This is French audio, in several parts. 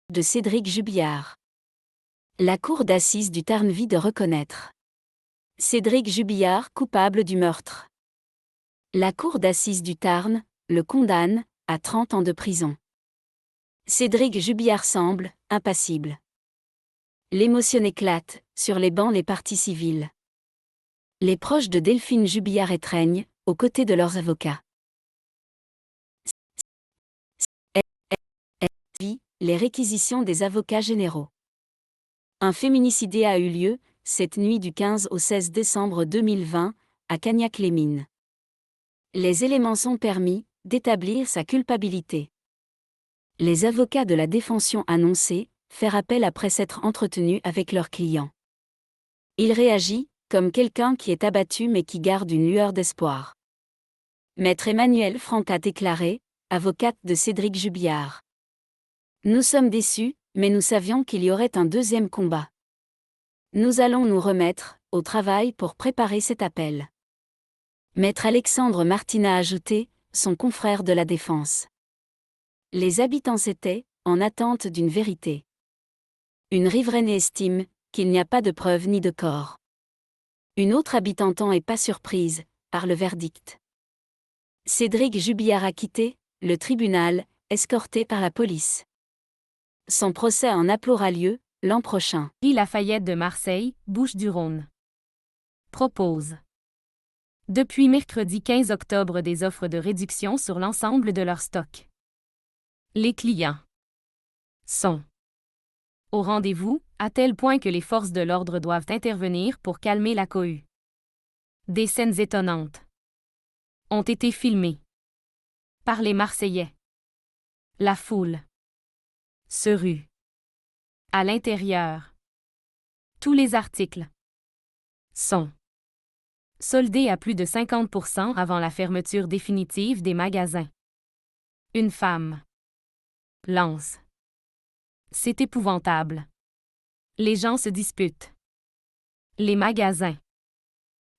De Cédric Jubillard. La cour d'assises du Tarn vient de reconnaître Cédric Jubillard coupable du meurtre. La cour d'assises du Tarn le condamne à 30 ans de prison. Cédric Jubillard semble impassible. L'émotion éclate sur les bancs les parties civiles. Les proches de Delphine Jubillard étreignent aux côtés de leurs avocats. Les réquisitions des avocats généraux. Un féminicide a eu lieu, cette nuit du 15 au 16 décembre 2020, à Cagnac-les-Mines. Les éléments sont permis d'établir sa culpabilité. Les avocats de la défense ont annoncé faire appel après s'être entretenus avec leur client. Il réagit comme quelqu'un qui est abattu mais qui garde une lueur d'espoir. Maître Emmanuel Franck a déclaré, avocate de Cédric Jubillard. Nous sommes déçus, mais nous savions qu'il y aurait un deuxième combat. Nous allons nous remettre au travail pour préparer cet appel. Maître Alexandre Martin a ajouté, son confrère de la défense. Les habitants étaient en attente d'une vérité. Une riveraine estime qu'il n'y a pas de preuves ni de corps. Une autre habitante n'est pas surprise par le verdict. Cédric Jubillard a quitté le tribunal, escorté par la police. Son procès en appel aura lieu l'an prochain. Lafayette de Marseille, Bouches-du-Rhône. Propose. Depuis mercredi 15 octobre des offres de réduction sur l'ensemble de leur stock. Les clients sont au rendez-vous, à tel point que les forces de l'ordre doivent intervenir pour calmer la cohue. Des scènes étonnantes ont été filmées par les Marseillais. La foule se rue. À l'intérieur, tous les articles sont soldés à plus de 50% avant la fermeture définitive des magasins. Une femme lance. C'est épouvantable. Les gens se disputent. Les magasins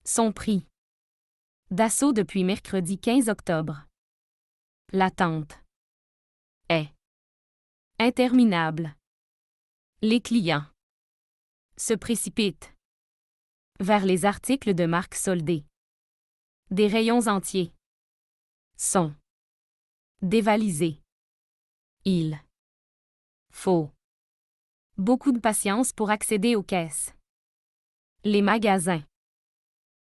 sont pris d'assaut depuis mercredi 15 octobre. L'attente est interminable. Les clients se précipitent vers les articles de marque soldés. Des rayons entiers sont dévalisés. Il faut beaucoup de patience pour accéder aux caisses. Les magasins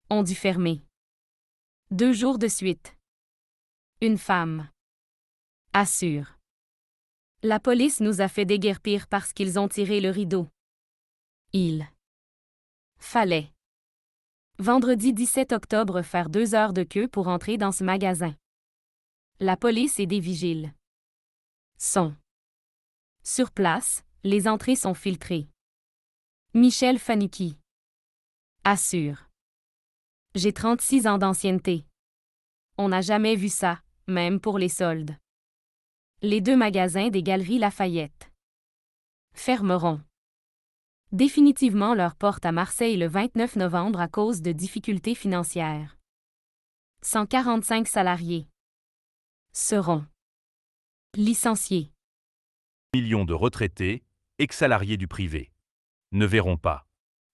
ont dû fermer 2 jours de suite. Une femme assure. La police nous a fait déguerpir parce qu'ils ont tiré le rideau. Il fallait vendredi 17 octobre faire 2 heures de queue pour entrer dans ce magasin. La police et des vigiles sont sur place, les entrées sont filtrées. Michel Fanucchi assure. J'ai 36 ans d'ancienneté. On n'a jamais vu ça, même pour les soldes. Les 2 magasins des Galeries Lafayette fermeront définitivement leurs portes à Marseille le 29 novembre à cause de difficultés financières. 145 salariés seront licenciés. Millions de retraités, ex-salariés du privé, ne verront pas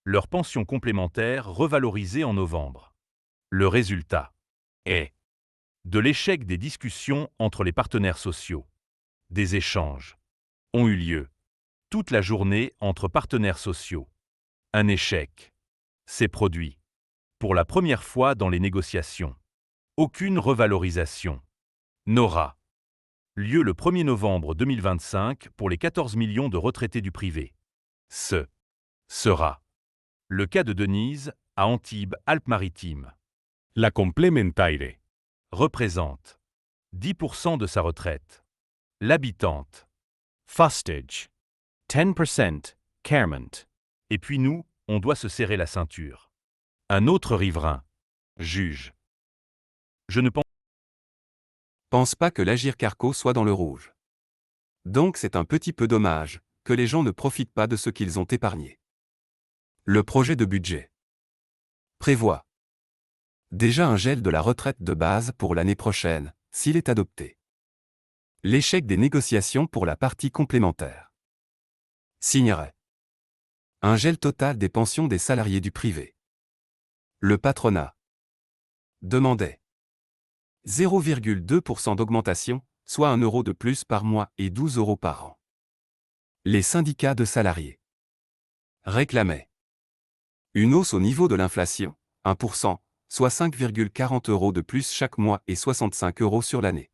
leur pension complémentaire revalorisée en novembre. Le résultat est de l'échec des discussions entre les partenaires sociaux. Des échanges ont eu lieu toute la journée entre partenaires sociaux. Un échec s'est produit pour la première fois dans les négociations. Aucune revalorisation n'aura lieu le 1er novembre 2025 pour les 14 millions de retraités du privé. Ce sera le cas de Denise à Antibes-Alpes-Maritimes. La complémentaire représente 10% de sa retraite. L'habitante Fustage 10% Carement. Et puis nous, on doit se serrer la ceinture. Un autre riverain juge. Je ne pense pas que l'Agir Carco soit dans le rouge. Donc c'est un petit peu dommage que les gens ne profitent pas de ce qu'ils ont épargné. Le projet de budget prévoit déjà un gel de la retraite de base pour l'année prochaine, s'il est adopté. L'échec des négociations pour la partie complémentaire Signerait un gel total des pensions des salariés du privé. Le patronat demandait 0,2% d'augmentation, soit 1 euro de plus par mois et 12 euros par an. Les syndicats de salariés réclamaient une hausse au niveau de l'inflation, 1%, soit 5,40 euros de plus chaque mois et 65 euros sur l'année.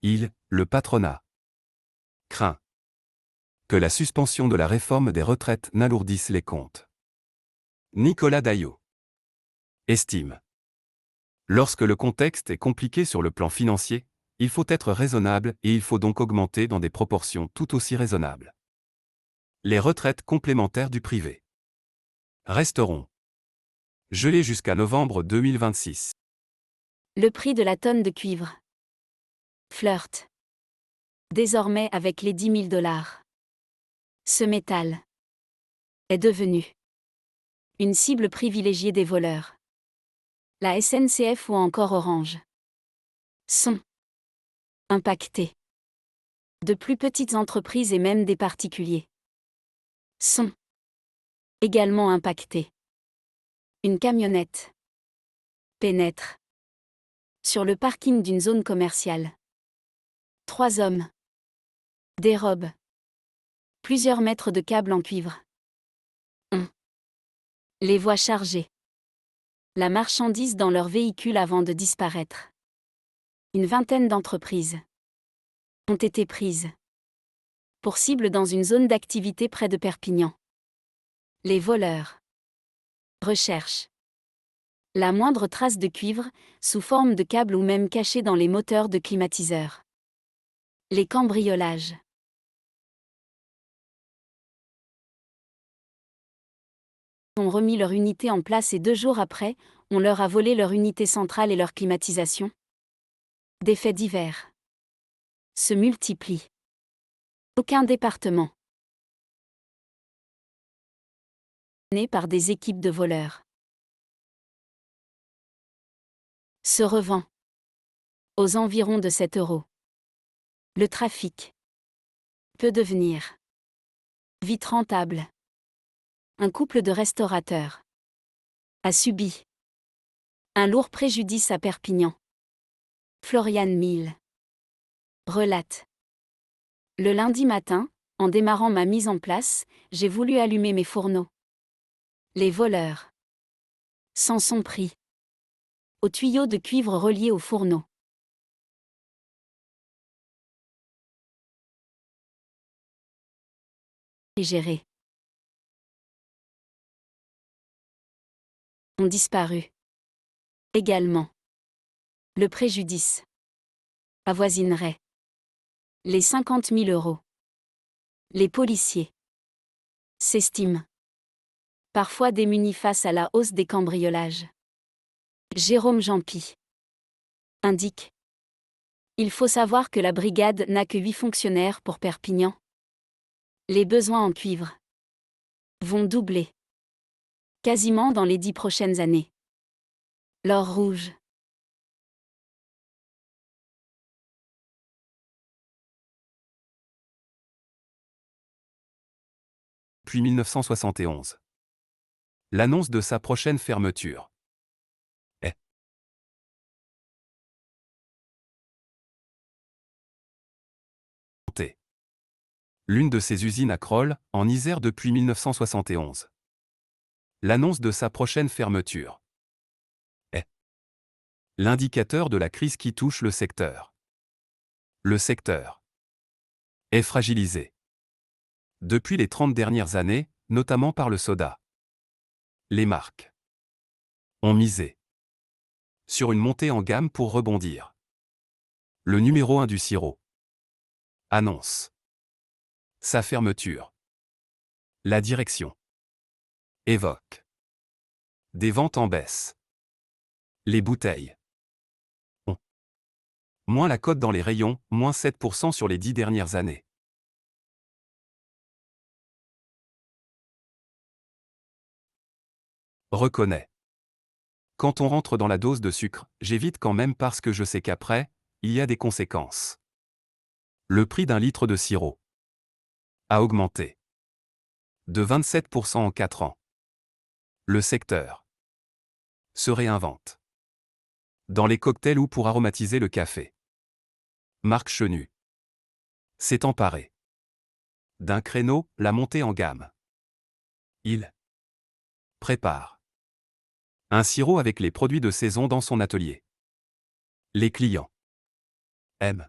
Le patronat, craint que la suspension de la réforme des retraites n'alourdisse les comptes. Nicolas Daillot estime: lorsque le contexte est compliqué sur le plan financier, il faut être raisonnable et il faut donc augmenter dans des proportions tout aussi raisonnables. Les retraites complémentaires du privé resteront gelées jusqu'à novembre 2026. Le prix de la tonne de cuivre flirte désormais avec les 10 000 $. Ce métal est devenu une cible privilégiée des voleurs. La SNCF ou encore Orange sont impactés. De plus petites entreprises et même des particuliers sont également impactés. Une camionnette pénètre sur le parking d'une zone commerciale. 3 hommes dérobent plusieurs mètres de câbles en cuivre. On les voit charger la marchandise dans leur véhicule avant de disparaître. Une vingtaine d'entreprises ont été prises pour cible dans une zone d'activité près de Perpignan. Les voleurs recherchent la moindre trace de cuivre, sous forme de câble ou même cachée dans les moteurs de climatiseurs. Les cambriolages ont remis leur unité en place et 2 jours après, on leur a volé leur unité centrale et leur climatisation. Des faits divers se multiplient. Aucun département né par des équipes de voleurs se revend aux environs de 7 euros. Le trafic peut devenir vite rentable. Un couple de restaurateurs a subi un lourd préjudice à Perpignan. Floriane Mille relate: le lundi matin, en démarrant ma mise en place, j'ai voulu allumer mes fourneaux. Les voleurs s'en sont pris aux tuyaux de cuivre reliés aux fourneaux. Et gérés ont disparu. Également, le préjudice avoisinerait les 50 000 euros. Les policiers s'estiment parfois démunis face à la hausse des cambriolages. Jérôme Jampy indique: il faut savoir que la brigade n'a que 8 fonctionnaires pour Perpignan. Les besoins en cuivre vont doubler quasiment dans les 10 prochaines années. L'or rouge Puis 1971. L'annonce de sa prochaine fermeture est l'une de ses usines à Crolles, en Isère depuis 1971. L'annonce de sa prochaine fermeture est l'indicateur de la crise qui touche le secteur. Le secteur est fragilisé depuis les 30 dernières années, notamment par le soda. Les marques ont misé sur une montée en gamme pour rebondir. Le numéro 1 du sirop annonce sa fermeture. La direction évoque des ventes en baisse. Les bouteilles ont moins la cote dans les rayons, moins 7% sur les 10 dernières années. Reconnaît: quand on rentre dans la dose de sucre, j'évite quand même parce que je sais qu'après, il y a des conséquences. Le prix d'un litre de sirop a augmenté De 27% en 4 ans. Le secteur se réinvente. Dans les cocktails ou pour aromatiser le café. Marc Chenu s'est emparé d'un créneau, la montée en gamme. Il prépare un sirop avec les produits de saison dans son atelier. Les clients aiment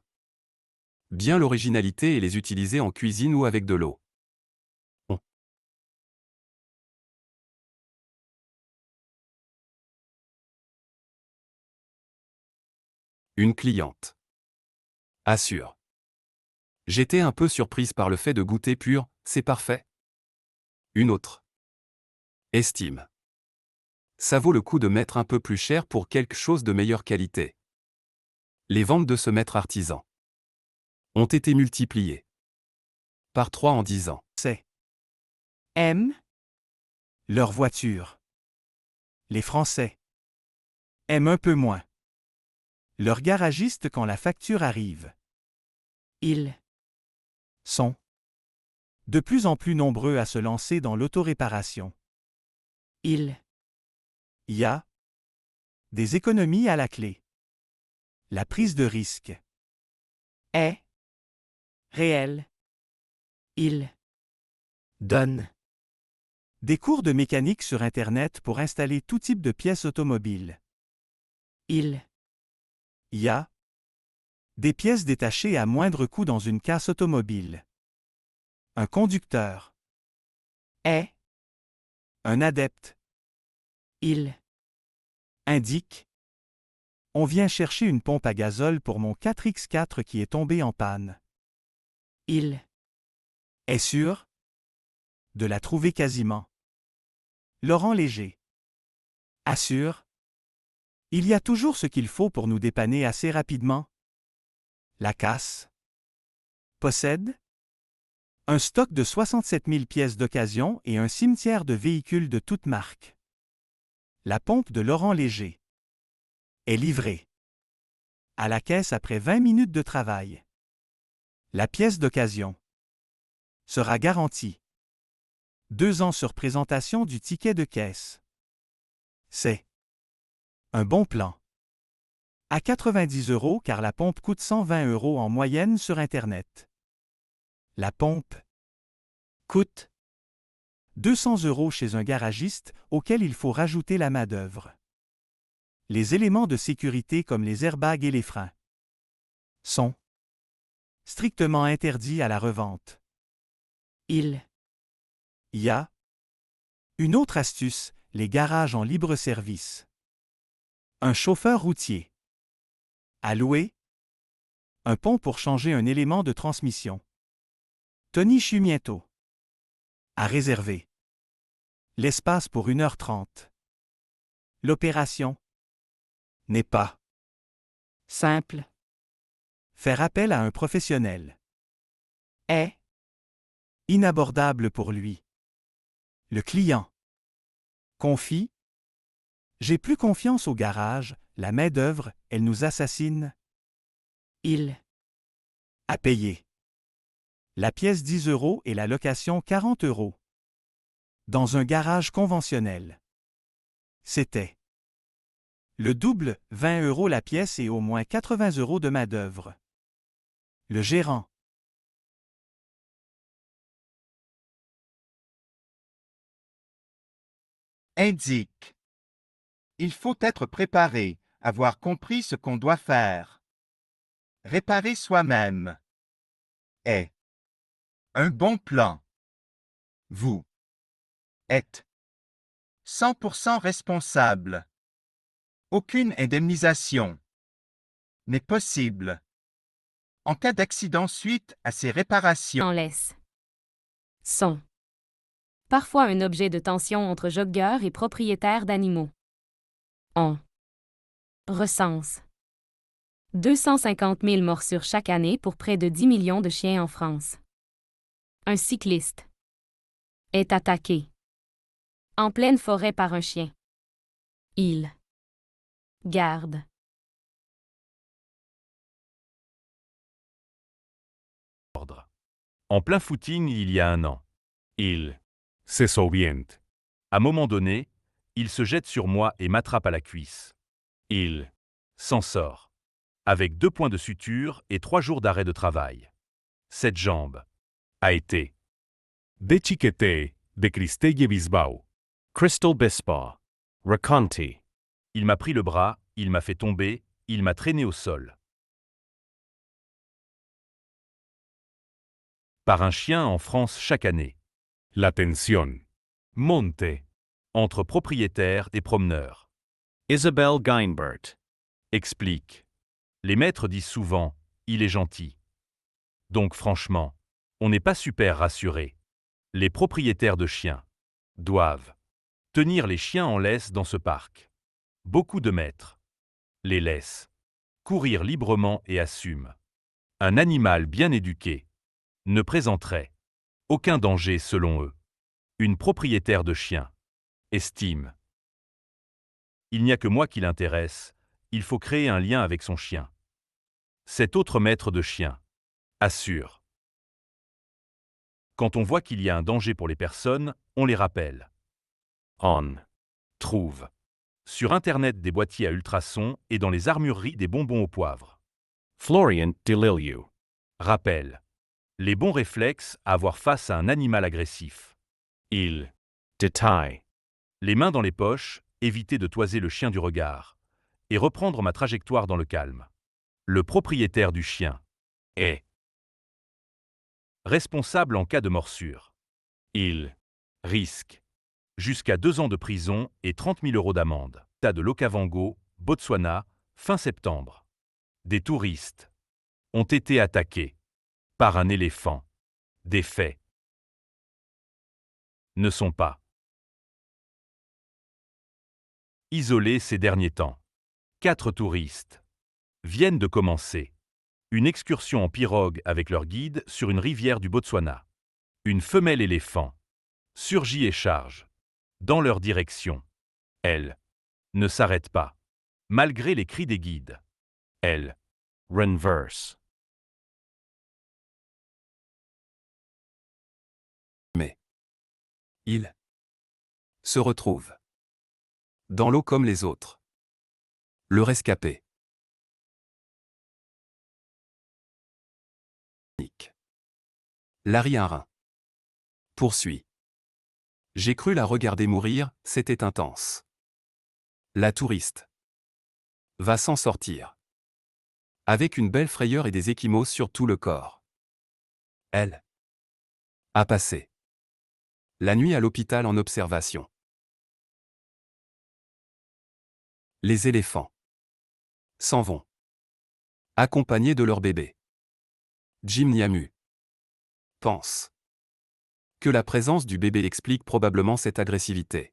bien l'originalité et les utiliser en cuisine ou avec de l'eau. Une cliente assure. J'étais un peu surprise par le fait de goûter pur, c'est parfait. Une autre estime. Ça vaut le coup de mettre un peu plus cher pour quelque chose de meilleure qualité. Les ventes de ce maître artisan ont été multipliées par 3 en 10 ans. Aiment leur voiture. Les Français aiment un peu moins leur garagiste quand la facture arrive. Ils sont de plus en plus nombreux à se lancer dans l'autoréparation. Il y a des économies à la clé. La prise de risque est réelle. Il donne des cours de mécanique sur Internet pour installer tout type de pièces automobiles. Il y a des pièces détachées à moindre coût dans une casse automobile. Un conducteur est un adepte. Il indique: on vient chercher une pompe à gazole pour mon 4X4 qui est tombé en panne. Il est sûr de la trouver quasiment. Laurent Léger assure: il y a toujours ce qu'il faut pour nous dépanner assez rapidement. La casse possède un stock de 67 000 pièces d'occasion et un cimetière de véhicules de toutes marques. La pompe de Laurent Léger est livrée à la caisse après 20 minutes de travail. La pièce d'occasion sera garantie 2 ans sur présentation du ticket de caisse. C'est un bon plan. À 90 € car la pompe coûte 120 € en moyenne sur Internet. La pompe coûte 200 € chez un garagiste auquel il faut rajouter la main-d'œuvre. Les éléments de sécurité comme les airbags et les freins sont strictement interdits à la revente. Il y a une autre astuce, les garages en libre-service. Un chauffeur routier à louer, un pont pour changer un élément de transmission. Tony Chumiento à réserver l'espace pour 1h30. L'opération n'est pas simple. Faire appel à un professionnel est inabordable pour lui. Le client confie: j'ai plus confiance au garage, la main-d'œuvre, elle nous assassine. Il a payé la pièce 10 € et la location 40 €. Dans un garage conventionnel, c'était le double, 20 € la pièce et au moins 80 € de main-d'œuvre. Le gérant indique: il faut être préparé, avoir compris ce qu'on doit faire. Réparer soi-même est un bon plan. Vous êtes 100% responsable. Aucune indemnisation n'est possible en cas d'accident suite à ces réparations. En laisse. Sont parfois un objet de tension entre joggeurs et propriétaires d'animaux. On recense 250 000 morsures chaque année pour près de 10 millions de chiens en France. Un cycliste est attaqué en pleine forêt par un chien. Il garde En plein footing il y a un an. Il Se s'oriente. À un moment donné, il se jette sur moi et m'attrape à la cuisse. Il s'en sort. Avec 2 points de suture et 3 jours d'arrêt de travail. Cette jambe a été déchiquetée de Cristelle Bisbao. Crystal Bisbal. Raconte. Il m'a pris le bras, il m'a fait tomber, il m'a traîné au sol. Par un chien en France chaque année. La tension monte entre propriétaires et promeneurs. Isabelle Geinbert. Explique. Les maîtres disent souvent « il est gentil ». Donc franchement, on n'est pas super rassuré. Les propriétaires de chiens doivent tenir les chiens en laisse dans ce parc. Beaucoup de maîtres les laissent courir librement et assument. Un animal bien éduqué ne présenterait aucun danger selon eux. Une propriétaire de chien estime. Il n'y a que moi qui l'intéresse, il faut créer un lien avec son chien. Cet autre maître de chien assure. Quand on voit qu'il y a un danger pour les personnes, on les rappelle. On trouve sur Internet des boîtiers à ultrasons et dans les armureries des bonbons au poivre. Florian Delilio. Rappel. Les bons réflexes à avoir face à un animal agressif. Il Détail. les mains dans les poches, éviter de toiser le chien du regard et reprendre ma trajectoire dans le calme. Le propriétaire du chien est responsable en cas de morsure. Il risque jusqu'à 2 ans de prison et 30 000 € d'amende. Tas de l'Okavango, Botswana, fin septembre. Des touristes ont été attaqués par un éléphant. Des faits ne sont pas isolés ces derniers temps. 4 touristes viennent de commencer une excursion en pirogue avec leur guide sur une rivière du Botswana. Une femelle éléphant surgit et charge dans leur direction. Elle ne s'arrête pas, malgré les cris des guides. Elle Renverse. Mais il se retrouve dans l'eau comme les autres. Le rescapé. Larry un rein. Poursuit. J'ai cru la regarder mourir, c'était intense. La touriste va s'en sortir. Avec une belle frayeur et des ecchymoses sur tout le corps. Elle a passé la nuit à l'hôpital en observation. Les éléphants s'en vont, accompagnés de leur bébé. Jim Nyamu pense que la présence du bébé explique probablement cette agressivité.